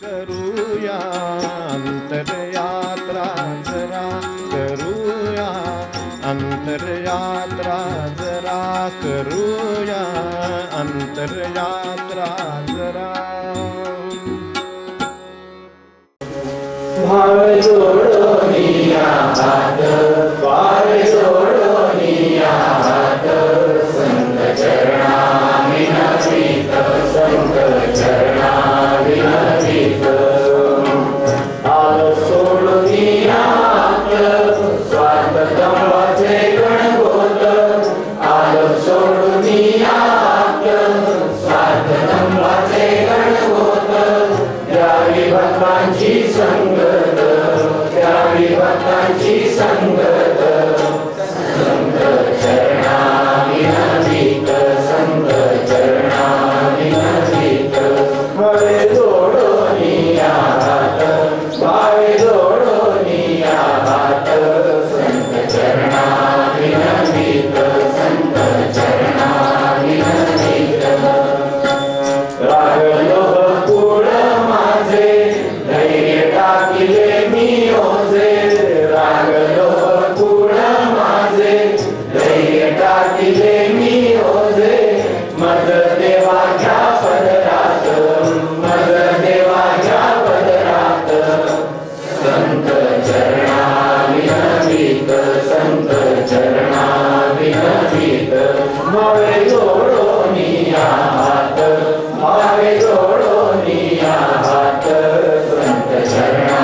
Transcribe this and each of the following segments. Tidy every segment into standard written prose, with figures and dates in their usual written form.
करूया अंतरयात्रा जरा करूया अंतरयात्रा जरा करूया अंतरयात्रा जरा भाव जोडोनिया हात भाव जोडोनिया हात संत चरणा विनवित संत चरणा विनवित आल सोडोनिया स्वार्थ धम्माचे गणगोत आल सोडोनिया स्वार्थ धम्माचे गणगोत द्यावी भक्तांची संगत द्यावी भक्तांची संगत संत चरणा विनवित संत चरणा विनवित भावे जोडोनिया हात भावे जोडोनिया हात संत चरणा विनवित संत चरणा विनवित रागलो कुळ माझे धैर्य टाकिले मी ओझे रागलो कुळ माझे धैर्य टाकिले मी ओझे मज देवाच्या पदरात मज देवाच्या पदरात संत चरणा विनवित संत चरणा विनवित भावे जोडोनिया हात भावे जोडोनिया हात संत चरणा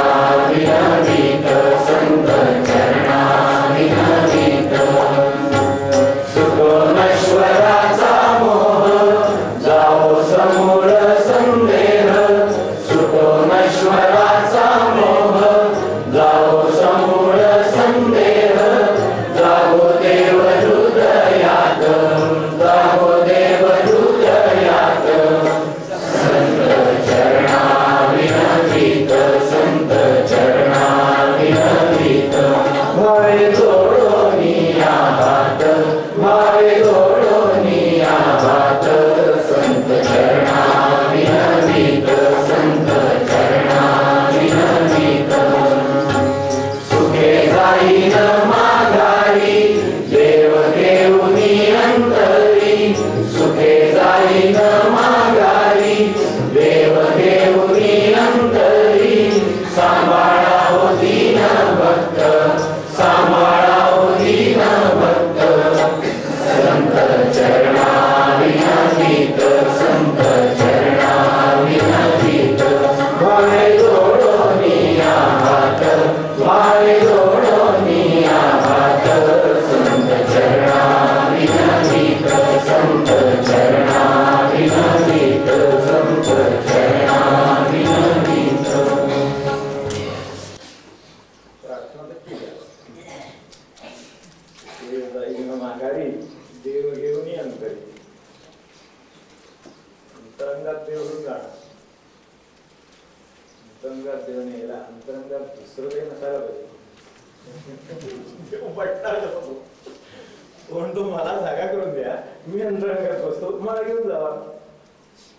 विनवित संत चरणा विनवित सुख नश्वराचा मोह जाओ समूळ संदेह सुख नश्वराचा मोह जाओ समूळ संदेह जागो देव हृदयात जागो देव हृदयात संत चरणा विनवित संत चरणा विनवित भावे जोडोनिया हात भावे जोडोनिया हात संत चरणा विनवित संत चरणा विनवित सुखे जाईन माघारी देव घेऊनी अंतरी सुखे जाईन माघारी देव घेऊनी अंतरी सांभाळा हो दीन भक्त सांभाळा हो दीन भक्त संत चरणा विनवित संत चरणा विनवित भावे जोडोनिया हात भावे जोडोनिया हात संत चरणा विनवित संत चरणा विनवित संत चरणा विनवित देव जाईन माघारी देव घेऊन अंतरी अंतरंगात देव घेऊन जाणार अंतरंगात देव नेला अंतरंगात दुसरं काही नसायला पाहिजे पटणार कसं कोण तो मला जागा करून द्या मी अंतरंगात बसतो मला घेऊन जावा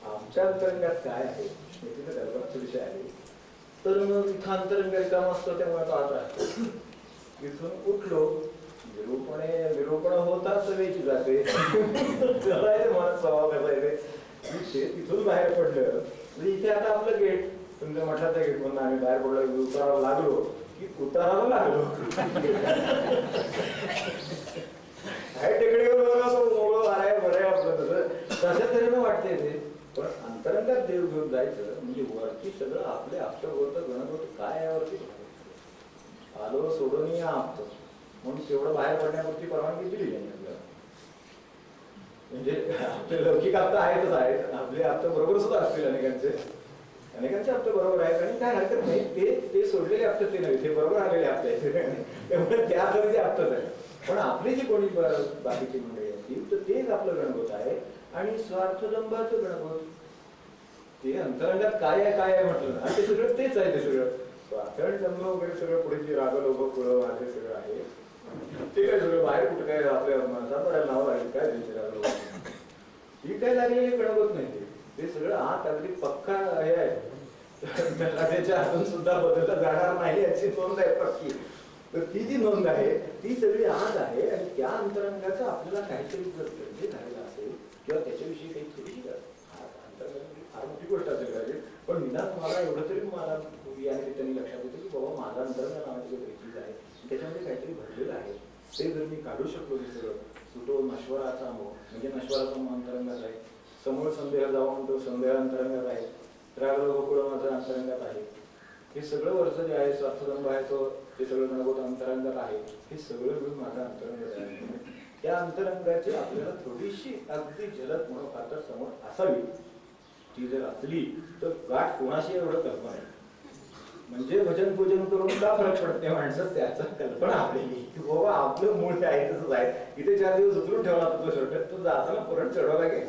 आमच्या अंतरंगात काय आहे तिथे कल्पना थोडीशी आली तर मग इथं अंतरंग रिकाम असतो त्यामुळे तो आता इथून उठलो निरूपण होताच वेची जाते मला स्वभाव कसा येते तिथून बाहेर पडलं म्हणजे इथे आता आपलं गेट तुमच्या मठाचा गेट म्हणून आम्ही बाहेर पडलो उताराला लागलो की उताराला लागलो काय टेकडीवर मोगळं वाराय बरं आहे आपलं तसं तशा तऱ्हेनं वाटते ते पण अंतरंगात देव घेऊन जायचं म्हणजे वरती सगळं आपले आपलं होतं गणगोत काय यावरती आलो सोडून या आपतो म्हणून तेवढं बाहेर पडण्यापुरती परवानगी दिली त्यांनी आपल्याला म्हणजे आपले लौकिक आपलं आहेतच आहेत आपले आपलं बरोबर सुद्धा असतील अनेकांचे आपलं बरोबर आहेत आणि काय हरकत नाही ते सोडलेले आपलं ते नव्हे ते बरोबर आलेले आपल्या इथे त्यामुळे त्या तरी ते आपलंच आहे पण आपली जी कोणी बाकीची मंडळी असतील तर तेच आपलं गणगोत आहे आणि स्वार्थजंबाचं गणगोत ते अंतरंगात काय आहे म्हटलं ना ते सगळं तेच आहे ते सगळं स्वार्थण जन्म वगैरे सगळं पुढे जे राग लोभ कुळ वाढले सगळं आहे ते काय सगळं बाहेर कुठं काय आपल्या माणसाला नाव आहे काय त्यांचे राग लोभ ही काय लागलेली गणगोत नाही ते सगळं आत अगदी पक्का हे आहे त्याला त्याच्या हातून सुद्धा बदलला जाणार नाही याची नोंद आहे पक्की. तर ती जी नोंद आहे ती सगळी आज आहे आणि त्या अंतरंगाचं आपल्याला काहीतरी जर गरजे झालेला असेल किंवा त्याच्याविषयी काही थोडीशी फार मोठी गोष्ट असेल पाहिजे, पण निदान मला एवढं तरी मला या निमित्ताने लक्षात येतं की बाबा माझा अंतरंग नावाची काही चीज आहे, त्याच्यामध्ये काहीतरी भरलेलं आहे. ते जर मी काढू शकलो मी सगळं, तो नश्वराचा मोह म्हणजे नश्वराचा मोह अंतरंगात आहे. समोर संदेह जाऊन तो संदेह अंतरंगात आहे. राग गोकुळ माझा अंतरंगात आहे. हे सगळं वर्ष जे आहे स्वार्थदंभ आहे तो ते सगळं म्हणत अंतरंगात आहे. हे सगळं मिळून माझा अंतरंगात आहे. त्या अंतरंगाची आपल्याला थोडीशी अगदी जलद म्हणून फार समोर असावी. ती जर असली तर गाठ कोणाशी एवढं कल्पना आहे. म्हणजे भजन पूजन करून का फरक पडते माणसं त्याचा कल्पना आपली बाबा आपलं मूळ आहे तसंच आहे. इथे 4 दिवस उचलून ठेवला तो शर्ट, तो जाताना परत चढवा लागे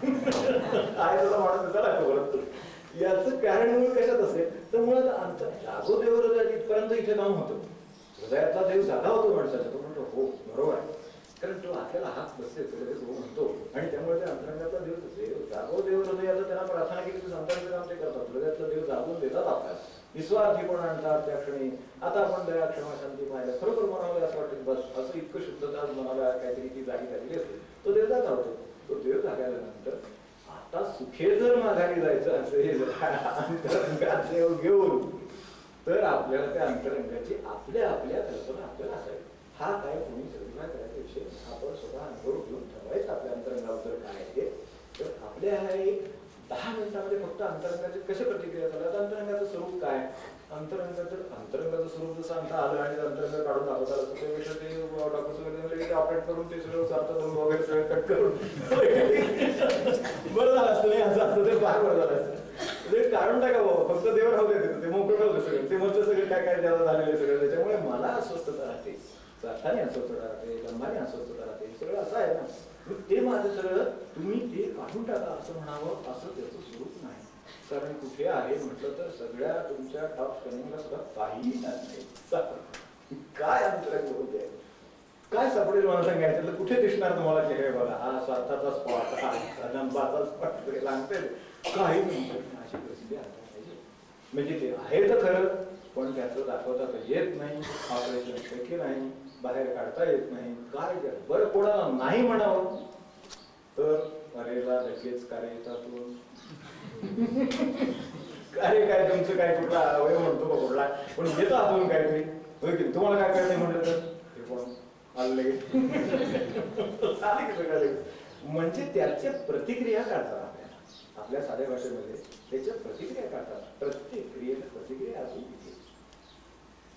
काय तुला माणूस कसा लागतो परत. याचं कारण मूळ कशात असेल तर मुळात जागो देव हृदयात इथपर्यंत इथे काम होतं. हृदयातला देव जागा होतो माणसाचा. तो म्हणतो हो बरोबर आहे, कारण तो आपल्याला हात बसते तो म्हणतो आणि त्यामुळे त्या अंतरंगातला देव जागो देव हृदयाचं त्यांना प्रार्थना केली तर संतांचं काम ते करतात. हृदयातला देव जागून देतात आपल्याला. निस्वार्थी पण आणतात त्या क्षणी. आता आपण दया क्षमा शांती पाहिलं खरोखर म्हणावं असं वाटतं बस असं इतकं शुद्धता म्हणाला काहीतरी ती जागी झालेली असते. तो देव जागा होतो. तो देव झाल्यानंतर आता सुखे जर माघारी जायचं असेल अंतरंगात देव घेऊन तर आपल्याला त्या अंतरंगाची आपल्या आपल्या कल्पना आपल्याला असावी. हा काय कोणी सर्वना करायचा विषय आपण स्वतः अनुभव घेऊन ठरवायचं आपल्या अंतरंगाबद्दल काय आहे. तर आपल्या एक 10 मिनिटांमध्ये फक्त अंतरंगाचे कसे प्रतिक्रिया झाल्या, अंतरंगाचं स्वरूप काय, अंतरंगाचं स्वरूप जसं अंत आलं आणि अंतरंग काढून दाखवता आलं त्यापेक्षा ते डॉक्टर ऑपरेट करून ते सगळं सार्थक वगैरे सगळं कट करून बरं झालं असतं नाही असं असतं ते फार बरं झालं असतं. ते काढून टाका बाबा फक्त देव राहू देते ते मोकळं राहू दे सगळं ते मग सगळं काय काय ज्यादा झालेलं सगळं. त्याच्यामुळे मला अस्वस्थता राहते, अर्थाने अस्वस्थता राहते, लंबाने अस्वस्थता राहते. सगळं असं आहे ना ते माझं सगळं तुम्ही ते काढून टाका असं म्हणावं असं त्याचं स्वरूप नाही. कारण कुठे आहे म्हटलं तर सगळ्या तुमच्या टॉप स्कॅनिंगला सुद्धा काहीही नाही. काय अंतरंग होते काय सापडेल मला सांगायचं कुठे दिसणार तुम्हाला चेहरे बघा हा स्वार्थाचा स्पॉट हा लंबाचा स्पॉट सांगते काही अशी प्रसिद्धी पाहिजे. म्हणजे ते आहे तर खरं पण त्याचं दाखवता तर येत नाही. ऑपरेशन शक्य नाही, बाहेर काढता येत नाही. काय बरं कोणाला नाही म्हणावं तर अरेला लगेच कार्य येतात. कार्य काय तुमचं काय कुठला अवयव म्हणतो का कुठला पण येतो आपण काहीतरी होय की तुम्हाला काय काय नाही म्हटलं तर ते कोण आलं लगेच म्हणजे त्याच्या प्रतिक्रिया काढतात आपल्या साध्या भाषेमध्ये त्याच्या प्रतिक्रिया काढतात. प्रत्येक क्रियेला प्रतिक्रिया असून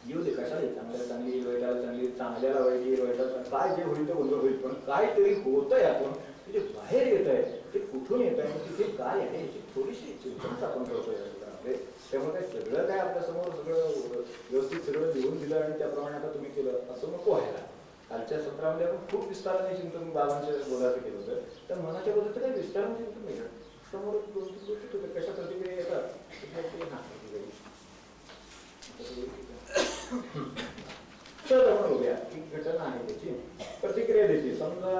येऊ दे कशाला चांगल्या चांगली वाईटाला चांगली चांगल्याला वाईट वाईटाला काय जे होईल ते बोलणं होईल पण काहीतरी होतंय आपण जे बाहेर येत आहे ते कुठून येत आहे तिथे काय आहे याची थोडीशी चिंतनच आपण करतोय. त्यामुळे काय सगळं काय आपल्यासमोर सगळं व्यवस्थित सगळं लिहून दिलं आणि त्याप्रमाणे आता तुम्ही केलं असं नको व्हायला. कालच्या सत्रामध्ये आपण खूप विस्ताराने चिंतन बाबांच्या बोलायचं केलं होतं तर मनाच्या बद्दल काही विस्ताराने चिंतन नाही समोर 2-3 गोष्टी होत्या कशा प्रतिक्रिया येतात तर आपण बघूया ही घटना आहे त्याची प्रतिक्रिया द्यायची. समजा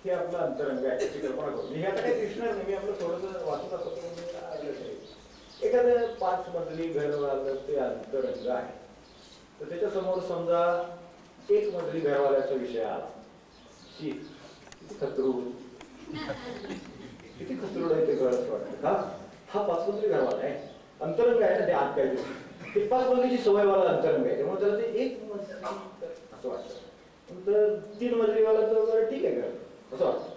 हे आपलं अंतरंग आहे त्याची कल्पना करू. मी आता काही दिसणार नाही मी आपलं थोडंसं वाचत असतो. एखादं 5 मजली घर वालं ते अंतरंग आहे तर त्याच्या समोर समजा 1 मजली घरवाल्याचा विषय आला. किती खतरूड आहे ते कळत वाटतं हा 5 मजली घरवाला आहे अंतरंग आहे ना ते आत काय ते 5 मजलीची सवय वाला अंतरंग आहे त्यामुळे त्याला ते 1 मजली असं वाटतं. तर 3 मजलीवाला तर ठीक आहे घर असं वाटतं.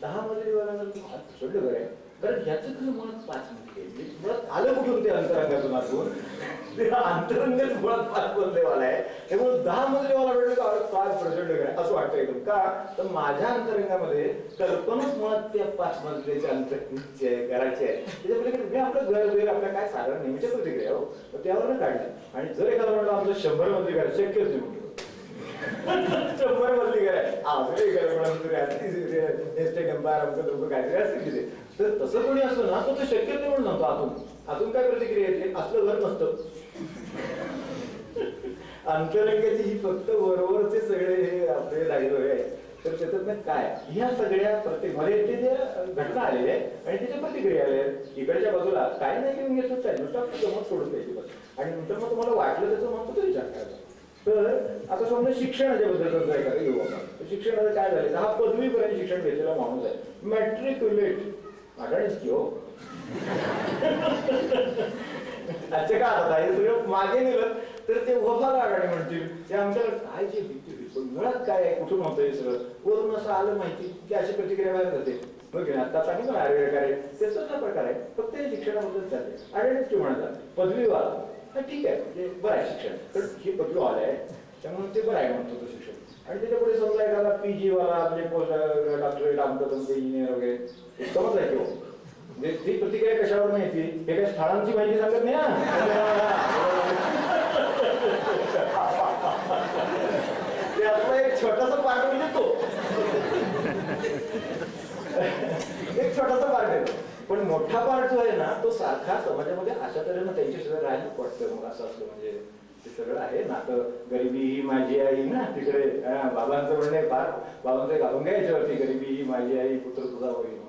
10 मजलीवाला प्रचंड घर आहे कारण ह्याचं खरं मुळात 5 मजली मुळात आलं कुठून ते अंतरंगातून असून ते अंतरंगच मुळात 5 मजलेवाला आहे त्यामुळे 10 मजलेवाला वेळ काय प्रचंड घर आहे असं वाटतं एकदम का तर माझ्या अंतरंगामध्ये कल्पनाच मुळात त्या 5 मजलेच्या अंतरंगाचे घराचे आहे. त्याच्यामुळे मी आपलं घर वेळ आपल्या काय साधारण नेहमीच्या प्रतिक्रिया हो त्यावरनं काढलं आणि जर एखादा म्हणलं आमचं 100 मजली घर शक्यच नाही म्हणतो 100 मजली घर आहे काहीतरी असतील तिथे तर तसं कोणी असतं ना तो शक्य नाही म्हणून सांगतो आतून काय प्रतिक्रिया येते असलं घर नसतं. अंतरंगाची ही फक्त बरोबरचे सगळे हे आपले लागलेले आहे तर त्याच्यातनं काय ह्या सगळ्या प्रत्येक मध्ये ते जे घटना आलेल्या आहेत आणि त्याच्या प्रतिक्रिया आल्या आहेत. इकडच्या बाजूला काय नाही घेऊन घेतलं चालेल, नुसतं आपली गमत सोडून द्यायची बस. आणि नंतर मग तुम्हाला वाटलं त्याचं मग तो विचार करायचा. तर आता समजा शिक्षणाच्या बद्दल समजा एखादं घेऊ आपण, शिक्षणाचं काय झालं, हा पदवीपर्यंत शिक्षण घेतलेला माणूस आहे, मॅट्रिक्युलेट आढळीच की हो. आजच्या काळात हे सगळं मागे नेलं तर ते वफाला आघाडी म्हणतील, ते आमच्याकडे काय जे भीती पण मुळात काय आहे, कुठून होतं हे सगळं, वरून असं आलं माहिती की अशी प्रतिक्रिया व्हायला जाते. मग आता सांगितलं पण आरोग्यकार आहे त्याचा प्रकार आहे, फक्त हे शिक्षणाबद्दल चालते. आढळीच की म्हणतात पदवीवाला ठीक आहे, म्हणजे बरं आहे शिक्षण, पण ही पदवीवाला आहे त्यामुळे ते बरं आहे म्हणतो तो शिक्षण. आणि त्याच्यापुढे समजा एखादा PG वाला म्हणजे पोस्ट डॉक्टरेट आमचं इंजिनियर वगैरे समज आहे किंवा म्हणजे ती प्रतिक्रिया कशावर माहिती, हे काही स्थळांची माहिती सांगत नाही त्यातला एक छोटासा पार्ट म्हणजे तो एक छोटासा पार्ट आहे, पण मोठा पार्ट जो आहे ना तो सारखा समाजामध्ये अशा तऱ्हेनं त्यांच्याशिवाय राहायला पडतं. मग असं असतं म्हणजे ते सगळं आहे ना. तर गरिबी ही माझी आई ना, तिकडे बाबांचं म्हणणे फार, बाबांचं एक अभंग आहे याच्यावरती, गरिबी ही माझी आई पुत्र तुझा होईल.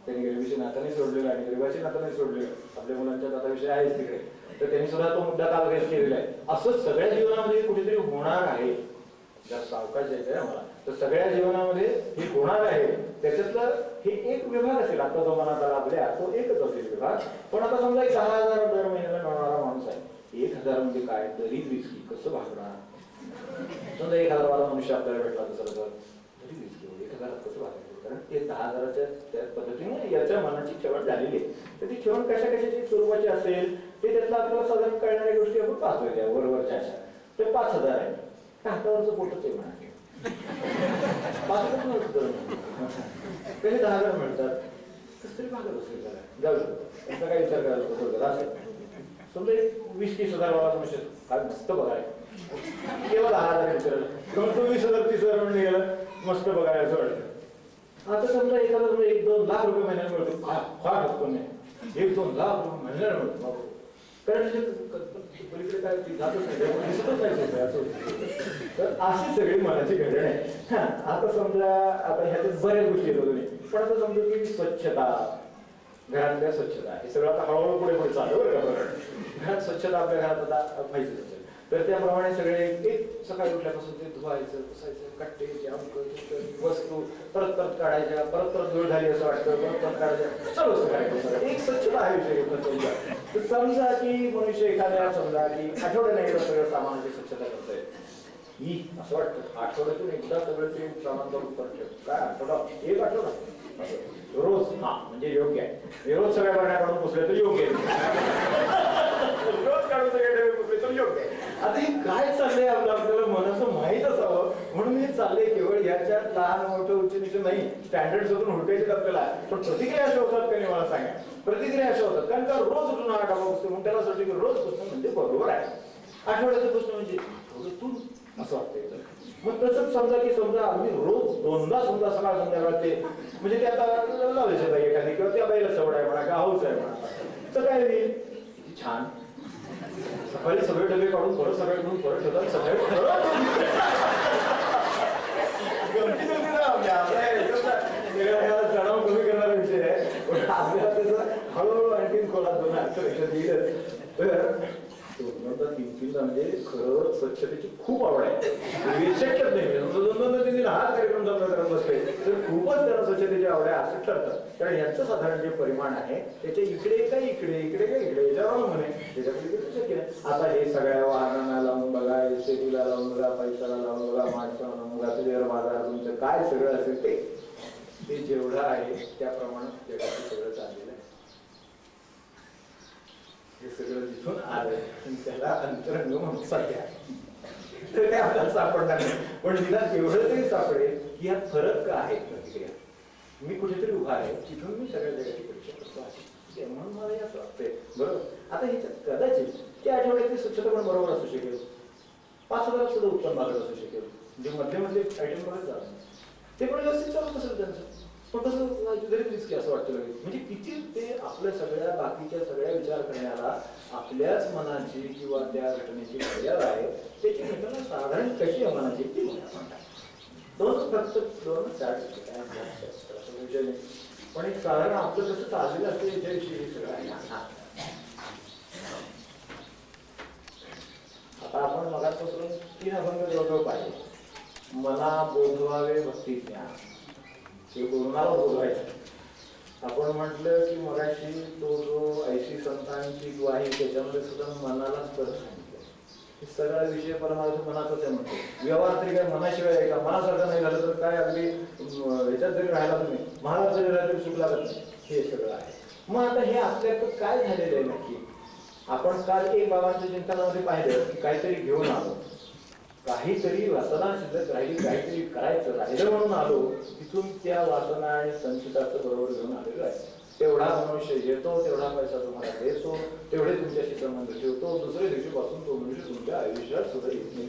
त्यांनी गरिबीचे नातं नाही सोडलेलं आणि गरिबाचे नातं नाही सोडलेलं, आपल्या मुलांच्या नाताविषयी आहेच तिकडे. तर त्यांनी सुद्धा तो मुद्दा काल रेस केलेला आहे. असं सगळ्या जीवनामध्ये कुठेतरी होणार आहे. जर सावकाश जायचं आहे आम्हाला, तर सगळ्या जीवनामध्ये हे होणार आहे. त्याच्यातलं हे एक विभाग असेल, आता जो मनात आला आपल्या तो एकच असेल विभाग. पण आता समजा 10,000 दर महिन्याला मिळणारा माणूस आहे, 1,000 म्हणजे काय, दरी रिस्की कसं भागणार. समजा 1,000 वाला मनुष्य आपल्याला भेटला दुसरं तर दरी रिस्की 1,000 कसं भागणार, कारण ते 10,000च्या त्या पद्धतीने याच्या मनाची ठेवण झालेली आहे. तर ती ठेवण कशा कशाची स्वरूपाची असेल ते त्यातलं आपल्याला साधारण कळणाऱ्या गोष्टी आपण पाहतोय त्या वरवरच्या अशा. ते 5,000 आहे, हातावरचं पोटच आहे म्हणा, 5,000 कधी 10,000 मिळतात, कसं तरी भागत असेल जरा जाऊ शकतो. त्याचा काय विचार करायला असेल. समजा 20-30,000 वाला मनुष्य काय मस्त बघाय केवळ 10,000 विचारलं, मग तो 20,000-30,000 म्हणून गेलं मस्त बघायला असं वाटतं. आता समजा एखादा 1-2 लाख रुपये महिन्याला मिळतो, फार हक्कून नाही, 1-2 लाख रुपये महिन्याला मिळतो, कारण पलीकडे काय जातच नाही, दिसतच नाही असं. तर अशी सगळी मनाची घडण आहे. आता समजा आता ह्याच्यात बऱ्याच गोष्टी येतो तुम्ही, पण आता समजा की स्वच्छता, घरातल्या स्वच्छता हे सगळं आता हळूहळू पुढे पुढे चालू बरं का. घरात स्वच्छता आपल्या घरात आता माहितीच असेल, तर त्याप्रमाणे सगळे एक सकाळी उठल्यापासून ते धुवायचं, पुसायचं, कट्टे वस्तू परत परत काढायच्या, परत परत धूळ झाली असं वाटतं, परत परत काढायच्या, सर्व करायचं. एक स्वच्छता हा विषय घेतला समजा. तर समजा की मनुष्य एखाद्या समजा की आठवड्याने एकदा सगळं सामानाची स्वच्छता करतोय, ही असं वाटतं आठवड्यातून एकदा सगळं ते सामान करून परत ठेवतो. काय आठवडा, एक आठवडा रोज, हा म्हणजे योग्य आहे. रोज सगळ्या बरण्या काढून पुसले तर योग्य आहे, रोज काढून सगळे डबे पुसले तर योग्य आहे. आता हे काय चाललंय आपल्याला मनाचं माहीत असावं म्हणून हे चाललंय. केवळ याच्या लहान मोठं उच्च नीच नाही, स्टँडर्ड शोधून हुडकायचे आपल्याला, पण प्रतिक्रिया अशा होतात का नाही मला सांगा. प्रतिक्रिया अशा होतात कारण का रोज उठून हा डबा पुसतो, मग त्याला असं की रोज पुसणं म्हणजे बरोबर आहे, आठवड्याचं पुसणं म्हणजे आठवड्यातून असं वाटतं. मग तसंच समजा की समजा अगदी रोज 2दा समजा सकाळ संध्याकाळ ते म्हणजे ते आता लावायचं बाई एखादी किंवा त्या बाईला सवड आहे म्हणा, का हाऊस आहे म्हणा, तर काय होईल, किती छान सकाळी सगळे डबे काढून परत सगळे घेऊन परत ठेवतात. सगळे तणाव कमी करणारा विषय आहे, पण आपल्याला त्याचा हळूहळू आणखीन खोलात 2 अर्थ लक्षात येईलच. तर 2-3 म्हणजे खरं स्वच्छतेची खूप आवड आहे, शक्यच नाही. 2-3 हाच कार्यक्रम जमा करत बसले तर खूपच त्यांना स्वच्छतेची आवड आहे असं ठरतं. कारण यांचं साधारण जे परिमाण आहे त्याच्या इकडे काय इकडे, इकडे काय इकडे, याच्यावर म्हणे त्याच्यापैकी शक्य नाही. आता हे सगळ्या वाहनांना लावून बघा, शेतीला लावून बघा, पैशाला लावून बघा, माणसाला लावून बघा, तुझ्यावर माझा तुमचं काय सगळं असेल ते जेवढं आहे त्याप्रमाणे जगाचं सगळं चाललेलं आहे. हे सगळं जिथून आलंय त्याला अंतरंग म्हणून सध्या तर काय आपल्याला सापडणार नाही, पण निदान एवढं तरी सापडेल की यात फरक का आहे. प्रतिक्रिया मी कुठेतरी उभा आहे, तिथून मी सगळ्या जगाची परीक्षा करतो आहे, म्हणून मला हे असं वाटतंय. बरोबर, आता ह्याच्यात कदाचित त्या आठवड्यातली स्वच्छता पण बरोबर असू शकेल, 5,000 सुद्धा उत्पन्न भागत असू शकेल, म्हणजे मधले आयटम मध्ये जात ते पण व्यवस्थित चालत असेल त्यांचं, पण तसं जरी रिस्की असं वाटतं लगेच. म्हणजे किती ते आपल्या सगळ्या बाकीच्या सगळ्या विचार करण्याला आपल्याच मनाची किंवा त्या घटनेची मर्यादा आहे, त्याची घटना साधारण कशी आहे मनाची ती म्हणतात. दोनच फक्त दोनच चार काय असं विषय नाही. पण एक साधारण आपलं कसं चाललेलं असतं याच्याविषयी सगळं आहे. आता आपण मगापासून 3 अभंग जवळ पाहिजे. मला बोधवावे भक्ती ज्ञान, हे कोणाला बोलवायचं. आपण म्हटलं की मगाशी तो जो ऐशी संतांची ग्वाही त्याच्यामध्ये सुद्धा मनाला स्पर्श सांगितलं. हे सगळा विषय परमार्थ मनाचाच आहे म्हणतो. व्यवहार तरी काय मनाशिवाय आहे का? मनासारखं नाही झालं तर काय अगदी ह्याच्यात जरी राहिला तुम्ही महाराज जरी राहिला तरी सुख लागत नाही. हे सगळं आहे. मग आता हे आपल्याकडं काय झालेलं आहे नक्की? आपण काल एक बाबांच्या चिंतनामध्ये पाहिलं की काहीतरी घेऊन आलो, काहीतरी वासना शिल्लक राहिली, काहीतरी करायचं राहिलं म्हणून आलो. तिथून त्या वासना आणि संचिताचं बरोबर घेऊन आलेलो आहे. तेवढा मनुष्य येतो, तेवढा पैसा तुम्हाला देतो, तेवढे तुमच्याशी संबंध ठेवतो. दुसऱ्या दिवशीपासून तो मनुष्य तुमच्या आयुष्यात सुद्धा येत नाही.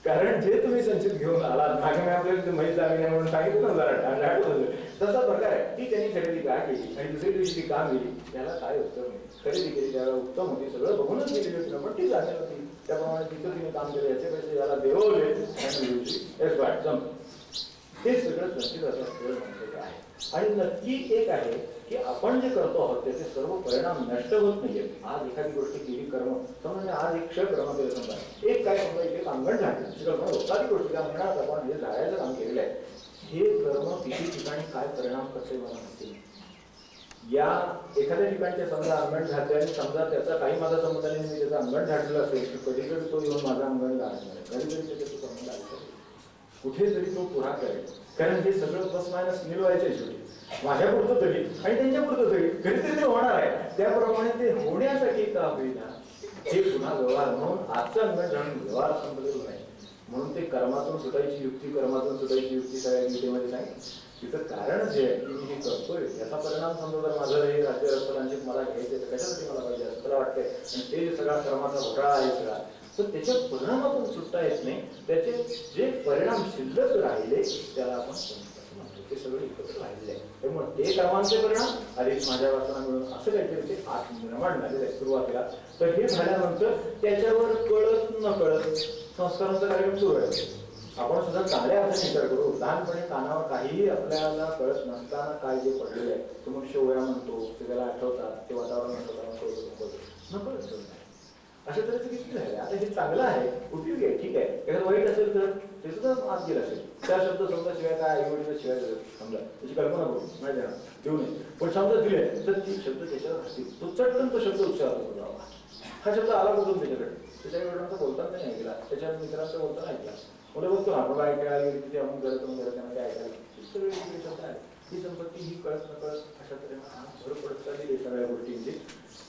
कारण जे तुम्ही संचित घेऊन आलात, मागे मी आपल्याला माहीत झाली नाही म्हणून सांगितलं ना जरा, तसा प्रकार आहे. ती त्यांनी खरेदी का केली आणि दुसऱ्या दिवशी ती काम गेली, त्याला काय उत्तर नाही. खरेदी केली त्याला उत्तम होती, सगळं बघूनच गेलेली होती, पण ती जाणीव होती. त्याप्रमाणे तिथं तिने काम केलं, याचे पैसे याला देवले आणि हे सगळं संचिताचा खेळ म्हणतो आहे. आणि नक्की एक आहे की आपण जे करतो आहोत त्याचे सर्व परिणाम नष्ट होत नाहीये. आज एखादी गोष्ट केली कर्म, समजा आज एक क्षय कर्म केलं, समजा एक काय समजा इथे अंगण झालं, एखादी गोष्ट त्या अंगणात आपण हे झाडाचं काम केलेलं आहे, हे कर्म किती ठिकाणी काय परिणाम कसे मला नसतील. या एखाद्या ठिकाणचे समजा अंगण झाडते आणि समजा त्याचा काही माझा संबंध नाही, मी त्याचं अंगण झाडलेलं असेल तर कधीतरी तो येऊन माझं अंगण गाळणार आहे, कधीतरी त्याचा संबंध आला कुठेतरी तो पुरा करेल. कारण हे सगळं प्लस मायनस निलवायचं आहे शेवटी, माझ्या पुरतं तरी आणि त्यांच्या पुरतं तरी कधीतरी ते होणार आहे. त्याप्रमाणे ते होण्यासाठी का होईना हे पुन्हा व्यवहार म्हणून आजचं अंगण जाणून व्यवहार संपलेलं नाही. म्हणून ते कर्मातून सुटायची युक्ती, कर्मातून सुटायची युक्ती सगळ्या गीतेमध्ये सांगितलं. तिचं कारण जे आहे की मी हे करतोय याचा परिणाम समजा जर माझं हे राज्य रक्तलांचे मला घ्यायचे तर कशासाठी मला पाहिजे असं मला वाटतंय. आणि ते जे सगळा कर्माचा घोटाळा आहे सगळा, तर त्याच्या परिणामातून सुटता येत नाही. त्याचे जे परिणाम शिल्लक राहिले त्याला आपण म्हणतो, ते सगळे एकत्र राहिलेले आहे. त्यामुळे ते कर्मांचे परिणाम अधिक माझ्या वासना मिळून असं काहीतरी ते आत निर्माण झालेलं आहे सुरुवातीला. तर हे झाल्यानंतर त्याच्यावर कळत न कळत संस्कारांचा कार्यक्रम सुरू आहे. आपण सुद्धा चांगल्या अर्थाने विचार करू. लहानपणी कानावर काहीही आपल्याला कळत नसताना काय जे पडलेलं आहे, तो मनुष्य ओया म्हणतो, ते त्याला आठवतात, ते वातावरण नकळत अशा तऱ्हेचं किती झालं. आता हे चांगलं आहे, उपयोगी आहे, ठीक आहे. एखादं वाईट असेल तर ते सुद्धा आत गेलं असेल. त्या शब्द समजा शिवाय काय आईवडील शिवाय समजा त्याची कल्पना करू नाही देणार, देऊ नये. पण समजा दिले तर ती शब्द त्याच्यावर असतील, तो चटकन तो शब्द उच्चारतो जावा. हा शब्द आला कुठून त्याच्याकडे, त्याच्या वडिलांचा बोलताना नाही ऐकला, त्याच्या मित्रांचा बोलताना ऐकला. मुलं बघतो ना आपण ऐकायला गेली तिथे आपण करत त्यांना काय ऐकायला सगळे शब्द आहे. ही संपत्ती ही कळत नकळत अशा तऱ्हेने भर पडत चालली सगळ्या गोष्टींची.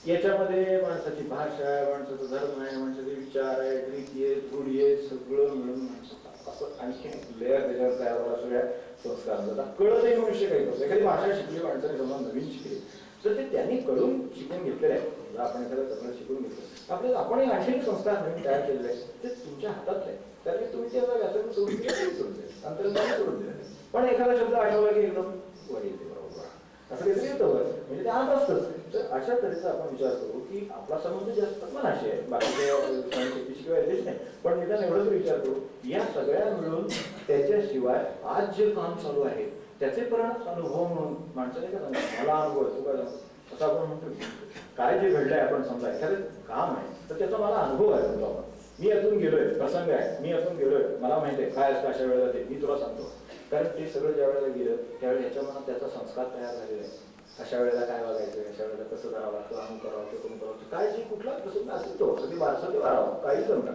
याच्यामध्ये माणसाची भाषा आहे, माणसाचा धर्म आहे, माणसाचे विचार आहे, रीती आहे, रूढी आहे, सगळं मिळून माणसाचा असं आणखी लेअर त्याच्यावर तयार व्हायला सगळ्या संस्कारांचा. कळतही मनुष्य काही करतो. एखादी भाषा शिकली माणसाने समजा नवीन शिकली तर ते त्यांनी कळून शिकून घेतलेलं आहे. आपण एखाद्या करणं शिकून घेतलं आपल्याला, आपण आणखी संस्कार नवीन तयार केलेले आहे, ते तुमच्या हातात आहे. त्यामुळे तुम्ही ते व्याकरण सोडून दिलं, सोडून दिलं, अंतर्ज्ञान सोडून दिलं. पण एखादा शब्द आठवला की एकदम वर येते बरोबर असं काहीतरी येतं वर, म्हणजे ते आत असतंच. तर अशा तऱ्हेचा आपण विचार करू की आपला संबंध जास्त मनाशी आहे, बाकीच्या शिवाय येतेच नाही. पण निदान एवढंच विचार करू या सगळ्या मिळून त्याच्याशिवाय आज जे काम चालू आहे त्याचे परिणाम अनुभव म्हणून माणसाने काय सांगतो, मला अनुभव आहे, तू काय सांगतो असं आपण म्हणतो. काय जे घडलंय आपण समजा एखादं काम आहे तर त्याचा मला अनुभव आहे. समजा आपण मी यातून गेलोय, प्रसंग आहे, मी यातून गेलोय, मला माहिती आहे काय असतं अशा वेळेला ते मी तुला सांगतो. कारण ते सगळं ज्या वेळेला गेलं त्यावेळेला ह्याच्या मनात त्याचा संस्कार तयार झालेला आहे. अशा वेळेला काय वागायचं, अशा वेळेला कसं करावं लागतं, आम्ही करावं ते करून करावं काय जे कुठला प्रसंग असेल तो कधी 12 ते 12 काही जमणार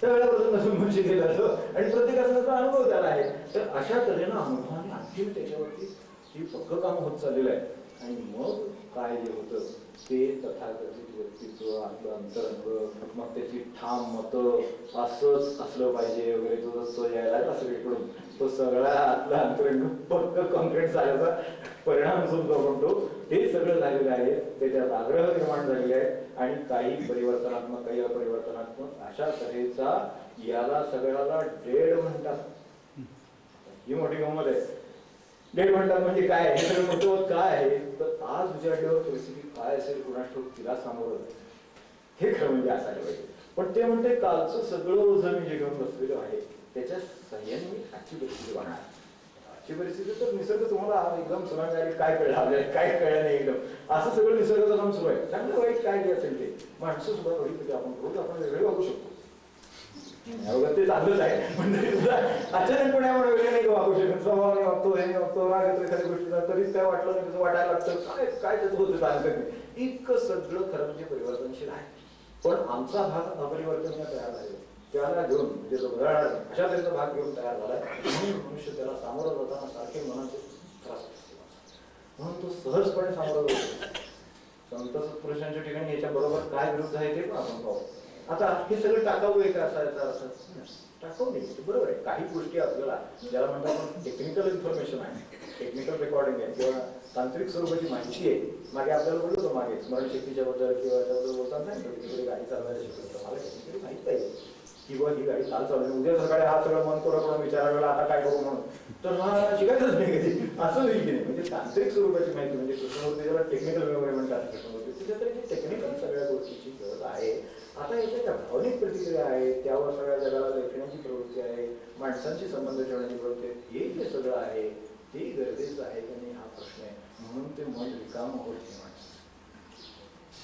त्यावेळेला प्रसंग समजून शिकेल असं. आणि प्रत्येकाचा अनुभव त्याला आहे. तर अशा तऱ्हेनं अनुभवाने आणखी त्याच्यावरती ही पक्क काम होत चाललेलं आहे. आणि मग काय जे होतं ते तथाकथित व्यक्तित्व, आपलं अंतरंग, मग त्याची ठाम मतं असंच असलं पाहिजे वगैरे तो जसं यायला सगळीकडून तो सगळा आपला अंतरंग पक्क कॉन्क्रीट झाल्याचा परिणाम सुद्धा म्हणतो. हे सगळं झालेलं आहे, त्याच्यात आग्रह निर्माण झालेले आहे आणि काही परिवर्तनात्मक काही अपरिवर्तनात्मक अशा तऱ्हेचा याला सगळ्याला डेड म्हणतात. ही मोठी गंमत आहे. डेड म्हणतात म्हणजे काय, हे सगळं महत्व काय आहे. तर आज तुझ्यावर परिस्थिती काय असेल कुणास ठाऊक, तिला सामोरं हे खरं म्हणजे असायला पाहिजे. पण ते म्हणते कालचं सगळं ओझं मी जे घेऊन बसलेलो आहे त्याच्या सह्याने मी आजची परिस्थिती वाढणार. आजची परिस्थिती तर निसर्ग तुम्हाला एकदम सुनामी काय कळलं आपल्याला, काय कळलं नाही एकदम असं सगळं निसर्गाचं काम सुरू आहे. चांगलं वाईट काय जे असेल ते माणसं सुद्धा बघितली आपण रोज आपण वेगळे वागू शकतो. ते चाललंच आहे म्हणजे तुला अचानकपणे आपण वेगळे नाही वागू शकत. स्वभावाने वागतो, हे वागतो, राग येतो एखाद्या गोष्टीचा तरी काय वाटलं नाही तसं वाटायला लागतं. काय काय त्याचं होतं चालतं नाही. इतकं सगळं खरं म्हणजे परिवर्तनशील आहे. पण आमचा भाग अपरिवर्तनीय तयार झाले त्याला घेऊन म्हणजे जो उदाहरण अशा तऱ्हेचा भाग घेऊन तयार झालाय म्हणून मनुष्य त्याला सामोरं जाताना सारखे मनाचे त्रास असते म्हणून तो सहजपणे सामोरं जातो. संत सत्पुरुषांच्या ठिकाणी याच्या बरोबर काय विरुद्ध आहे ते पण आपण पाहू. आता हे सगळं टाकाऊ आहे का असा याचा अर्थ टाकाऊ नाही. बरोबर आहे काही गोष्टी आपल्याला ज्याला म्हणतात टेक्निकल इन्फॉर्मेशन आहे, टेक्निकल रेकॉर्डिंग आहे किंवा तांत्रिक स्वरूपाची माहिती आहे. मागे आपल्याला बोललो होतो मागे स्मरणशक्तीच्या बद्दल किंवा त्याबद्दल बोलताना सांगितलं तिकडे गाडी चालवायला शिकवतो मला टेक्निकली माहित पाहिजे किंवा ही गाडी काल चालवली उद्या सकाळी हा सगळं मन कोणाकडून विचारायला आता काय करू म्हणून तर हा शिकायचंच नाही कधी असं नाही की नाही. म्हणजे तांत्रिक स्वरूपाची माहिती म्हणजे कृष्णमूर्ती ज्याला टेक्निकल मेमरी म्हणतात कृष्णमूर्ती त्याच्यातरी टेक्निकल सगळ्या गोष्टीची गरज आहे. आता याच्या ज्या भावनिक प्रतिक्रिया आहेत त्यावर सगळ्या जगाला लेखण्याची प्रवृत्ती आहे, माणसांशी संबंध ठेवण्याची प्रवृत्ती आहे, हे जे सगळं आहे ते गरजेचं आहे की नाही हा प्रश्न आहे. म्हणून ते मन रिकाम होत नाही माणूस.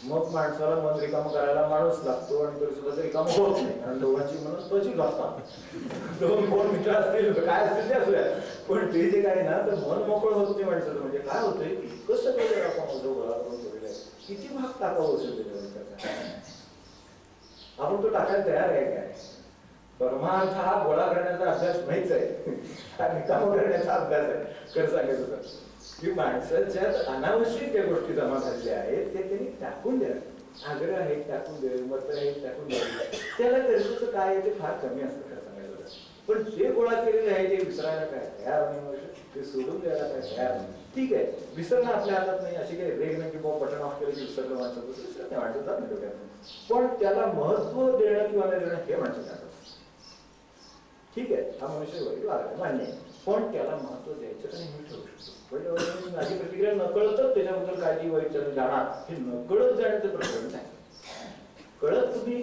मग माणसाला मन रिकाम करायला माणूस लागतो आणि तरी सुद्धा रिकाम होत नाही कारण दोघांची मन तशीच असतात. दोन कोण मित्र असतील काय असतील ते असूया पण ते जे काय ना तर मन मोकळ होत नाही माणसाचं. म्हणजे काय होतंय कसं काही आपण गोळा करून ठेवलेलं आहे किती भाग टाकावं असेल त्याच्यावर आपण तो टाकायला तयार आहे काय. परमार्थ हा गोळा करण्याचा अभ्यास नाहीच आहे हा रिकाम करण्याचा अभ्यास आहे. खरं सांगायचं तर की माणसाच्यात अनावश्यक ज्या गोष्टी जमा झालेल्या आहेत ते त्यांनी टाकून द्या. आग्रह आहे टाकून दे, मत आहे टाकून द्या. त्याला गरजेचं काय आहे ते फार कमी असतं खरं सांगायचं तर. पण जे गोळा केलेले आहे ते विसरायला काय तयार नाही, ते सोडून द्यायला काय तयार नाही. ठीक आहे विसरणं आपल्या हातात नाही. अशी काही रेग नाही की बाबा बटन ऑफ केलं की विसरलं माणसं विसरत नाही वाटत जात नाही डोक्यात. पण त्याला महत्व देणं किंवा नाही देणं हे माणसं जातात. ठीक आहे हा मनुष्य वैर आहे मान्य आहे पण त्याला महत्व द्यायचं नाही मी ठेवू शकतो. माझी प्रतिक्रिया नकळतच त्याच्याबद्दल काळजी वाईट जाणार हे नकळत जाण्याचं प्रकरण नाही. कळत तुम्ही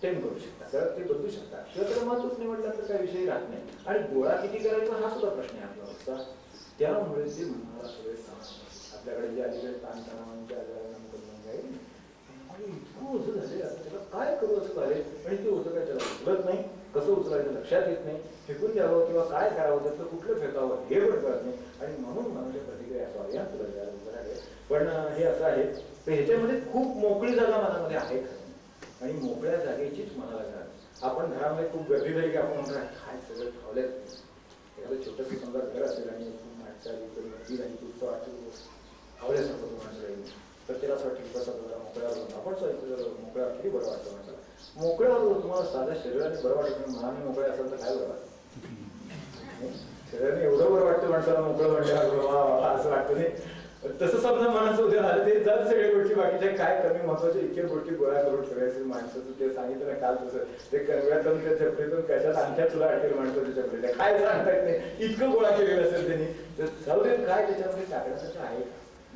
टेम करू शकता, कळत ते बदलू शकता किंवा त्याला महत्वच नाही म्हटलं तर काही विषय राहत नाही. आणि गोळा किती करायचा हा सुद्धा प्रश्न आहे आपला. त्यामुळे ते मला सगळे आपल्याकडे जे अलीकडे ताणतणावांच्या इतकं ओझं झाले त्याला काय करू असं झाले आणि ते ओझं काय त्याला उचलत नाही, कसं उचलायचं लक्षात येत नाही, फेकून द्यावं किंवा काय करावं त्याचं कुठलं फेकावं हे पण कळत नाही. आणि म्हणून मनाच्या प्रतिक्रिया सॉरी तुला द्यायला आहे पण हे असं आहे तर ह्याच्यामध्ये खूप मोकळी जागा मनामध्ये आहे आणि मोकळ्या जागेचीच मनाला गरज. आपण घरामध्ये खूप गर्दी झाली की आपण म्हणतो काय सगळं ठेवलंय. एखादं छोटंसं समजा घर असेल आणि माणसं आली तर गर्दी झाली तुमचं वाटतं आवडल्यासारखं तो माणसं राहील तर त्याला असं वाटतं कसं जरा मोकळ्यावर होतं आपण मोकळ्यावर किती बरं वाटतं माणसाला. मोकळ्यावर तुम्हाला साध्या शरीराने बरं वाटत नाही मनाने मोकळे असेल तर काय बरं वाटतं. शरीराने एवढं बरं वाटतं माणसाला मोकळं म्हटल्यावर असं वाटतं नाही. तसं समजा मनाचं उद्या झालं ते जर सगळ्या गोष्टी बाकीच्या काय कमी महत्वाच्या इतक्या गोष्टी गोळा करून ठेवायचे माणसाचं ते सांगितलं ना काल तसं ते कणव्यातून त्या चपडीतून कशात आणख्या तुला अडकेल माणसाच्या चपडीला काय सांगतात नाही इतकं गोळा केलेलं असेल त्यांनी तर जाऊदे काय त्याच्यामध्ये टाकण्यासाठी आहे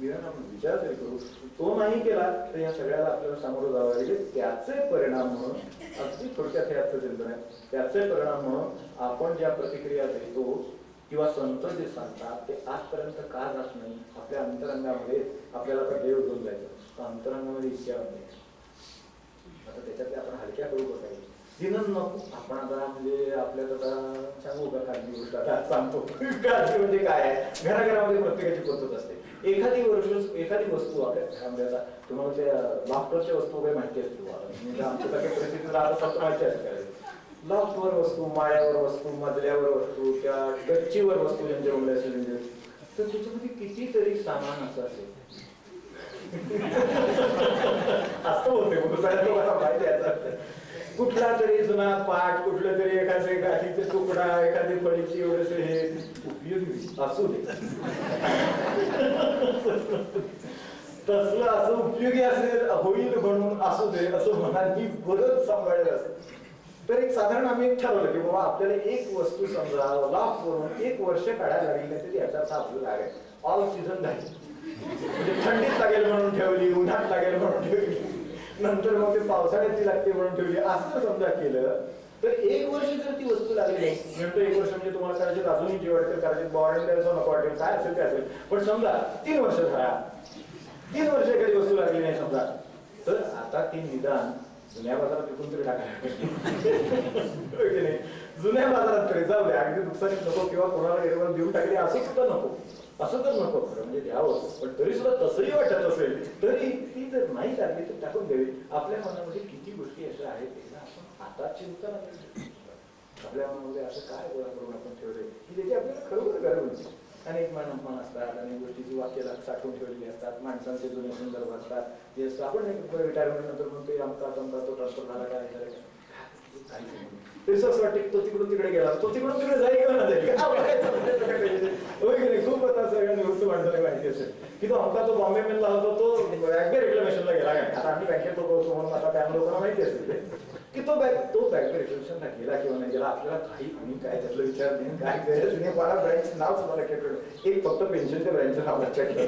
निदान आपण विचार तरी करू. तो नाही केला तर या सगळ्याला आपल्याला सामोरं जावं लागेल. त्याचे परिणाम म्हणून अगदी थोडक्यात हे अर्थ चिंतन आहे. त्याचे परिणाम म्हणून आपण ज्या प्रतिक्रिया देतो किंवा संत जे सांगतात ते आजपर्यंत का जात नाही आपल्या अंतरंगामध्ये. आपल्याला आता देव घेऊन जायचं अंतरंगामध्ये इच्छा नाही. आता त्याच्यातले आपण हलक्या करू बघायला दिनं नको आपण आता म्हणजे आपल्याला आता सांगू का काळजी गोष्ट आता सांगतो. काळजी म्हणजे काय आहे घराघरामध्ये प्रत्येकाची पद्धत असते. एखादी वस्तू आपल्या घरामध्ये आता तुम्हाला त्या लॉफ्टरच्या वस्तू वगैरे माहिती असतील आमच्या काही परिस्थितीत राहत असाल तर माहिती असते. लॉफ्टवर वस्तू, माळ्यावर वस्तू, मजल्यावर वस्तू, त्या गच्चीवर वस्तू ज्यांच्या उमल्या असेल तर त्याच्यामध्ये कितीतरी सामान असं असेल असं होते माहिती आहे. कुठला तरी जुना पाठ कुठलं तरी एखादे गाठीचा तुकडा एखादी फळीची एवढंच हे उपयोगी असू दे तसलं असं उपयोगी असेल होईल म्हणून असू दे असं मनाने बरंच सांभाळलं असेल तर एक साधारण आम्ही ठरवलं की बाबा आपल्याला एक वस्तू समजा लाभ करून 1 वर्ष काढायला लागली नाही तरी याचा अर्थ आपल्याला लागेल ऑल सीझन झाली म्हणजे थंडीत लागेल म्हणून ठेवली उन्हात लागेल म्हणून ठेवली नंतर मग ते पावसाळ्यात ती लागते म्हणून ठेवली असं समजा केलं तर 1 वर्ष जर ती वस्तू लागली, म्हणतो 1 वर्ष म्हणजे तुम्हाला कदाचित अजूनही जे वाटतं, कदाचित बॉडी नको वाटेल, काय असेल ते असेल, पण समजा 3 वर्ष झाला, 3 वर्ष एखादी वस्तू लागली नाही समजा, तर आता ती निदान जुन्या बाजारात विकून तरी टाकायला जुन्या बाजारात तरी जाऊ द्या, अगदी नुकसानीत नको किंवा कोणाला एरवर देऊन टाकली असं सुद्धा नको, असं तर नको म्हणजे द्यावं, पण तरी सुद्धा तसंही वाटत असेल तरी ती जर नाही लागली तर टाकून द्यावी. आपल्या मनामध्ये किती गोष्टी अशा आहेत ना, आपण आता चिंता नाही, आपल्या मनामध्ये असं काय गोळा करून आपण ठेवलंय की त्याची आपल्याला खरोखर गरज होती. अनेक मन असतात, अनेक गोष्टीची वाक्य साठवून ठेवलेली असतात, माणसांचे जुने संदर्भ असतात, जे असतं आपण रिटायरमेंट नंतर म्हणतो आमका तो ट्रान्सफर झाला काय झालं ते असं वाटते तो तिकडून तिकडे गेला, तो तिकडून तिकडे जाईल का ना जाईल खूप आता सगळ्या निवृत्त माणसाला माहिती असेल की तो आमका तो बॉम्बे मेलला होता, तो बँक रिक्लेमेशनला गेला काय, आता आम्ही बँकेत होतो म्हणून आता त्या लोकांना माहिती असेल की तो बँक रिक्लेमेशनला गेला किंवा नाही गेला, आपल्याला काही कोणी काय त्यातलं विचार नाही, काय गरज नाही, मला ब्रँच नाव सुद्धा लक्षात ठेवलं, एक फक्त पेन्शनच्या ब्रँचचं नाव लक्षात ठेवलं.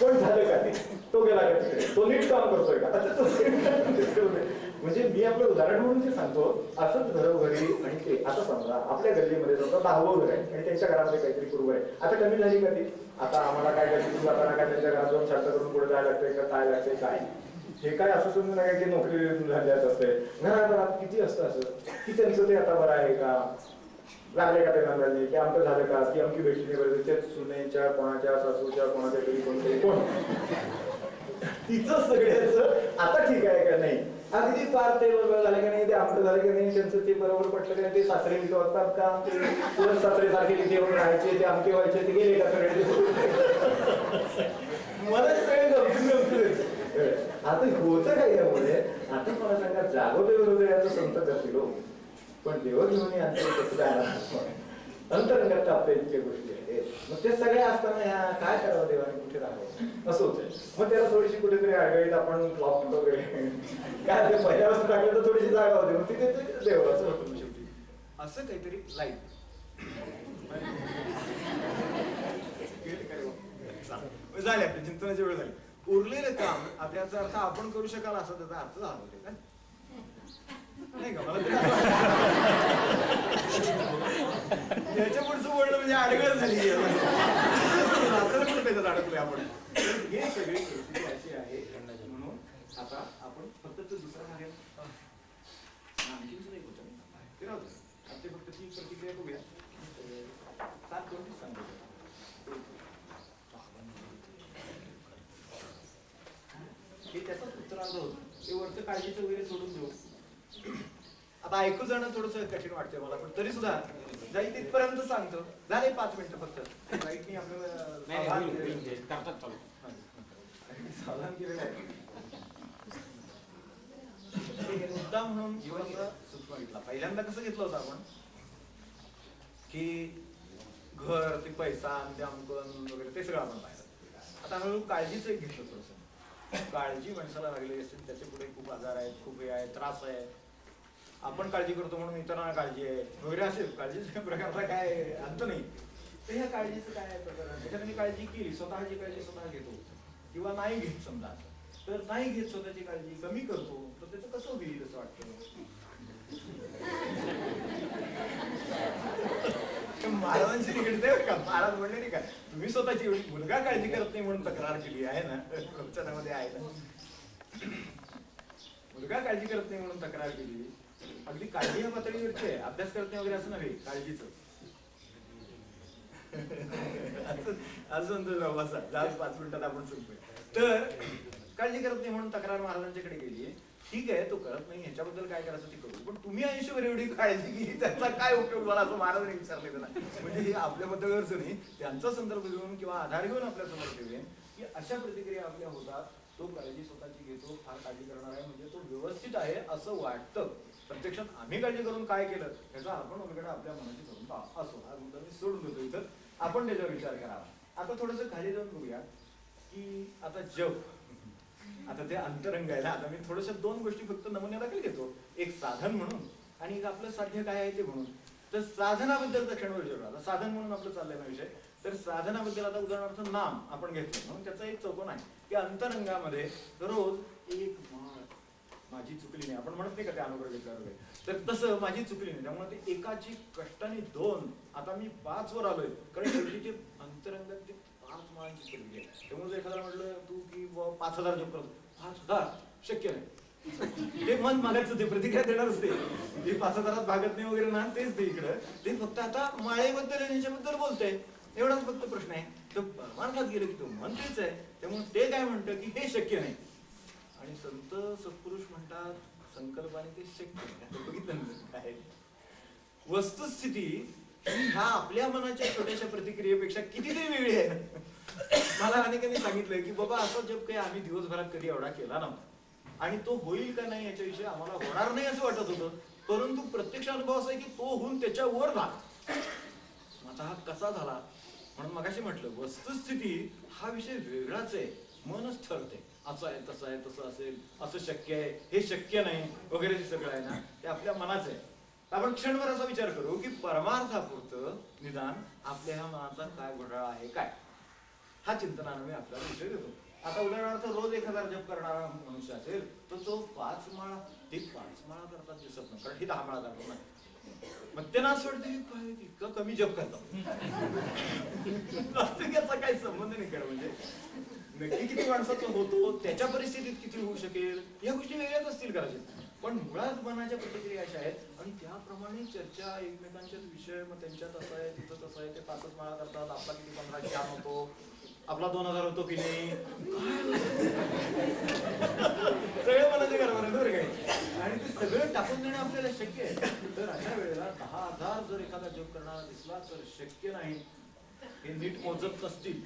पण झालं का तो गेला का तिकडे, तो नीट काम करतोय का, म्हणजे मी आपलं उदाहरण म्हणून जे सांगतो, असंच घरोघरी आणि ते आता समजा आपल्या गल्लीमध्ये समजा 10वं घर आहे आणि त्यांच्या घरामध्ये काहीतरी पूर्व आहे, आता कमी झाली का ती, आता आम्हाला काय गल्लीतून जाताना काय त्यांच्या घरात जाऊन शर्ट करून पुढे जायला लागतंय का, काय लागतंय काय, हे काय असं समजून नका की नोकरी झाल्याच असते, घरात किती असतं असं की त्यांचं ते आता बरं आहे का, लागले का ते नंदाजी की आमचं झालं का, की आमची भेटली नाही बरं, ते सुनेच्या कोणाच्या सासूच्या कोणाच्या तरी कोणतरी कोण तिचं सगळ्याचं आता ठीक आहे का नाही, अगदी फार ते बरोबर झाले का नाही, ते आमचं झालं का नाही, त्यांचं ते बरोबर पटलं का नाही, ते सासरे विकत वाटतात का, ते सासरे सारखे तिथे येऊन राहायचे, ते आमके व्हायचे, ते गेले का सगळे मला सगळे गमतीन आता होतं काय यामुळे, आता मला सांगा जागोदेव याचं संत करतील, पण देव घेऊन अंतरंगात आपल्या इतक्या गोष्टी आहेत, मग ते सगळे असताना ह्या काय करावं देवाने, कुठे राहावं असं होतं. मग त्याला थोडीशी कुठेतरी आडगळीत आपण फ्लॉप वगैरे काय ते पहिल्या वस्तू टाकलं तर थोडीशी जागा होते, मग तिथे देव असं होतं शेवटी असं काहीतरी लाईट झाले, आपली चिंतनाची वेळ झाली, उरलेलं काम आपल्याचा अर्थ आपण करू शकाल असा त्याचा अर्थ झाला होते का नाही का, मला त्याच्या पुढचं बोलणं म्हणजे आडगळ झाली आपल्याला पण त्याच्यात अडकलोय आपण. हे सगळी परिस्थिती अशी आहे म्हणून आता आपण फक्त तो दुसरा मार्ग आणखी नाही होत ते राहू दे, ते फक्त ती प्रतिक्रिया बघूया 7:20 सांगतो हे त्याचा उत्तरार्ध होतं, ते वरचं काळजीचं वगैरे सोडून देऊ. आता ऐकू जाणं थोडस कठीण वाटतंय मला, पण तरी सुद्धा जाईल तिथपर्यंत सांगतो. झाले 5 मिनिटं फक्त राईटनी आपल्याला सावधान केलेलं आहे. मुद्दा म्हणून जीवनाचा सूक्ष्म घेतला. पहिल्यांदा कसं घेतलं होतं आपण की घर, ते पैसा, ते अंकन वगैरे ते सगळं आपण पाहिलं. आता हळूहळू काळजीचं एक घेतलं थोडस. काळजी माणसाला लागलेली असते, त्याचे पुढे खूप आजार आहेत, खूप हे आहे, त्रास आहे. आपण काळजी करतो म्हणून इतरांना काळजी आहे वगैरे असेल. काळजीच्या प्रकारचा काय अंत नाही. तर ह्या काळजीचं काय प्रकार, त्याच्यामध्ये काळजी केली, स्वतःची काळजी स्वतः घेतो किंवा नाही घेत समजा, तर नाही घेत स्वतःची काळजी कमी करतो, तर त्याचं कसं होईल असं वाटतं. महाराजांची निगडीत का, महाराज म्हणले नाही का, तुम्ही स्वतःची मुलगा काळजी करत नाही म्हणून तक्रार केली आहे ना, प्रवचनामध्ये आहे ना, मुलगा काळजी करत नाही म्हणून तक्रार केली. अगदी काळजी या पातळीवरची आहे, अभ्यास करत नाही वगैरे असं नव्हे, काळजीच. असं बसा 5 मिनिटात आपण संपूया. तर काळजी करत नाही म्हणून तक्रार महाराजांच्याकडे गेली. ठीक आहे, तो करत नाही, ह्याच्याबद्दल काय करायचं ते करू, पण तुम्ही आयुष्यभर एवढी काळजी घेतली त्याचा काय उपयोग मला, असं महाराजांनी विचारले ना. म्हणजे हे आपल्याबद्दलच नाही, त्यांचा संदर्भ घेऊन किंवा आधार घेऊन आपल्या समोर ठेवेन की अशा प्रतिक्रिया आपल्या होतात. तो काळजी स्वतःची घेतो, फार काळजी करणार आहे म्हणजे तो व्यवस्थित आहे असं वाटतं. प्रत्यक्षात आम्ही काळजी करून काय केलं याचा आपण उलगडा आपल्या मनाची करून पाहा. असो, हा मुद्दा मी सोडून देतो इथं, आपण त्याच्यावर विचार करावा. आता थोडंसं खाली जाऊन बघूया की आता जग, आता ते अंतरंग आहे. आता मी थोडंसं 2 गोष्टी फक्त नमुन्यादाखल घेतो, एक साधन म्हणून आणि एक आपलं साध्य काय आहे ते म्हणून. तर साधनाबद्दल क्षणभर विचारू. आता साधन म्हणून आपलं चाललंय ना विषय, तर साधनाबद्दल आता उदाहरणार्थ नाम आपण घेतलं म्हणून त्याचा एक चौकोन आहे की अंतरंगामध्ये रोज एक माळ माझी चुकली नाही, आपण म्हणत नाही का ते अनुग्रह, तर तसं माझी चुकली नाही. त्यामुळे ते एकाची कष्टाने 2, आता मी 5 वर आलोय, कारण शेवटी ते अंतरंगात ते 5 माळांची पदवी आहे. त्यामुळे एखाद्याला म्हटलं तू की 5,000 जप करतो, 5,000 शक्य नाही. ते मन मागायचं, ते प्रतिक्रिया देणारच ते 5,000 भागत नाही वगैरे ना, तेच ते इकडं ते फक्त आता माळेबद्दल आणि ह्याच्याबद्दल बोलतंय, एवढाच फक्त प्रश्न आहे. तर परमार्थात गेलं की तो मन तेच आहे. त्यामुळे ते काय म्हणतं की हे शक्य नाही, आणि संत सत्पुरुष म्हणतात संकल्पाने ते शक्य नाही. बघितलं काय वस्तुस्थिती ह्या आपल्या मनाच्या छोट्याशा प्रतिक्रियेपेक्षा कितीतरी वेगळी आहे. मला अनेकांनी सांगितलंय की बाबा असं जप काही आम्ही दिवसभरात कधी एवढा केला नव्हता, आणि तो होईल का नाही याच्याविषयी आम्हाला होणार नाही असं वाटत होतं, परंतु प्रत्यक्ष अनुभव असा आहे की तो होऊन त्याच्यावर झाला. आता हा कसा झाला, म्हणून मगाशी म्हटलं वस्तुस्थिती हा विषय वेगळाच आहे, मनच ठरते. असं आहे, तसं आहे, तसं असेल, असं शक्य आहे, हे शक्य नाही वगैरे जे सगळं आहे ना, ते आपल्या मनाचं आहे. आपण क्षणभर असा विचार करू की परमार्थापुरतं निदान आपल्या ह्या मनाचा काय घोटाळा आहे, काय हा चिंतनाने मी आपल्याला विषय देतो. आता उदाहरणार्थ रोज 1,000 जप करणारा मनुष्य असेल तर तो 5 माळा, ते 5 माळा करतात दिसत नाही, कारण ही 10 माळा करतात नाही. मग त्यांना असं वाटतं की काय इतकं कमी जप करतात, याचा काही संबंध नाही. कर म्हणजे नक्की किती माणसाचा होतो, त्याच्या परिस्थितीत किती होऊ शकेल, या गोष्टी वेगळ्याच असतील कदाचित, पण मुळात मनाच्या प्रतिक्रिया अशा आहेत. आणि त्याप्रमाणे चर्चा, एकमेकांच्यात विषय, मग त्यांच्यात असं आहे, तिथं तसं आहे, ते 5 माळा करतात, आपला किती 15 छान होतो, आपला 2,000 होतो की नाही, सगळं मनाचे कारभार आहे बरं काय. आणि ते सगळं टाकून देणं आपल्याला शक्य आहे. तर अशा वेळेला 10,000 जर एखादा जप करणारा दिसला तर शक्य नाही, हे नीट मोजत नसतील.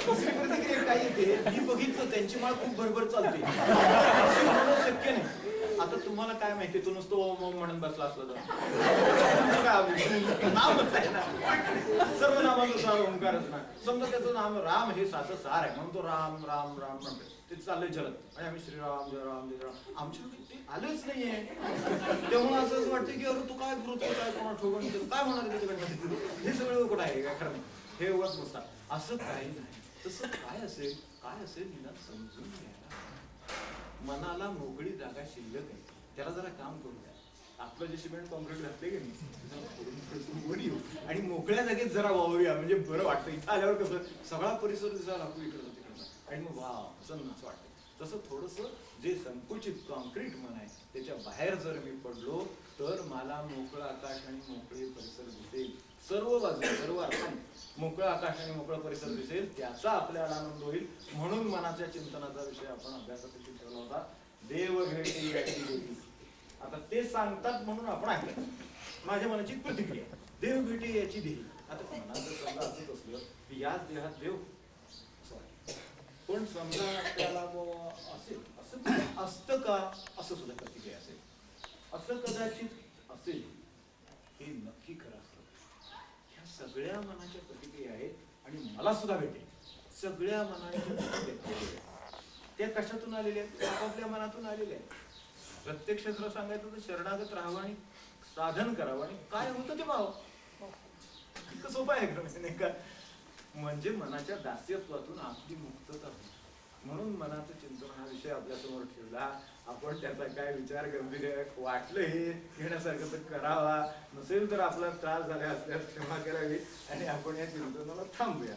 दुसरी प्रतिक्रिया काय येते, मी बघितलं त्यांची माळ खूप भरभर चालते, शक्य नाही. आता तुम्हाला काय माहिती, तो नुसतं ओम ओम म्हणून बसला असलं तर नामच आहे ना, सर्व नामानुसार ओंकारच ना. समजा त्याचं नाम राम हे साचं सार आहे, म्हणून तो राम राम राम म्हणतो, ते चाललंय जलद, आणि आम्ही श्रीराम जय राम जय राम, आमच्या ते आलंच नाहीये. त्यामुळे असं वाटतं की अरे तू काय गुरुत्व काय कोणा ठोकून काय होणार त्याच्याकडे, हे सगळं कुठं आहे काय खरं नाही, हे उगाच नसतात. असं काही नाही. तसं काय असेल निदान समजून घ्यायला मनाला मोकळी जागा शिल्लक आहे, त्याला जरा काम करू द्या. आपलं जे सिमेंट कॉन्क्रीट घातले की नाही, आणि मोकळ्या जागेत जरा वावरूया, म्हणजे बरं वाटतं. इथं आल्यावर कसं सगळा परिसर दिसायला लागतो इकडं तिकडं, आणि मग वा असं वाटतं. तसं थोडंसं जे संकुचित कॉन्क्रीट मन आहे त्याच्या बाहेर जर मी पडलो तर मला मोकळं आकाश आणि मोकळे परिसर दिसेल, सर्व बाजू सर्व अर्थाने मोकळं आकाश आणि मोकळा परिसर दिसेल, त्याचा आपल्याला आनंद होईल. म्हणून मनाच्या चिंतनाचा विषय आपण अभ्यासासाठी ठेवला होता, देव भेटी याची देती. आता ते सांगतात म्हणून आपण ऐकलं, माझ्या मनाची प्रतिक्रिया, देव भेटी याची देही. आता मनाचं समजा असंच असलं की याच देहात देव पण समजा त्याला असेल, असं असतं का, असं सुद्धा प्रतिक्रिया असेल, असं कदाचित असेल, हे नक्की खरं असतं. ह्या सगळ्या मनाच्या प्रतिक्रिया आहेत, आणि मला सुद्धा भेटेल सगळ्या मनाच्या प्रतिक्रिया. त्या कशातून आलेल्या आहेत, आपापल्या मनातून आलेल्या आहेत. प्रत्यक्ष जर सांगायचं तर शरणागत राहावं आणि साधन करावं, आणि काय होतं ते पाहावं. इतकं सोपं आहे नाही का. म्हणजे मनाच्या दास्यत्वातून आपली मुक्तता होती. म्हणून मनाचं चिंतन हा विषय आपल्या समोर ठेवला. आपण त्याचा काय विचार गंभीर वाटलं हे घेण्यासारखं तर करावा, नसेल तर आपला त्रास झाला असल्यास क्षमा करावी, आणि आपण या चिंतनाला थांबूया.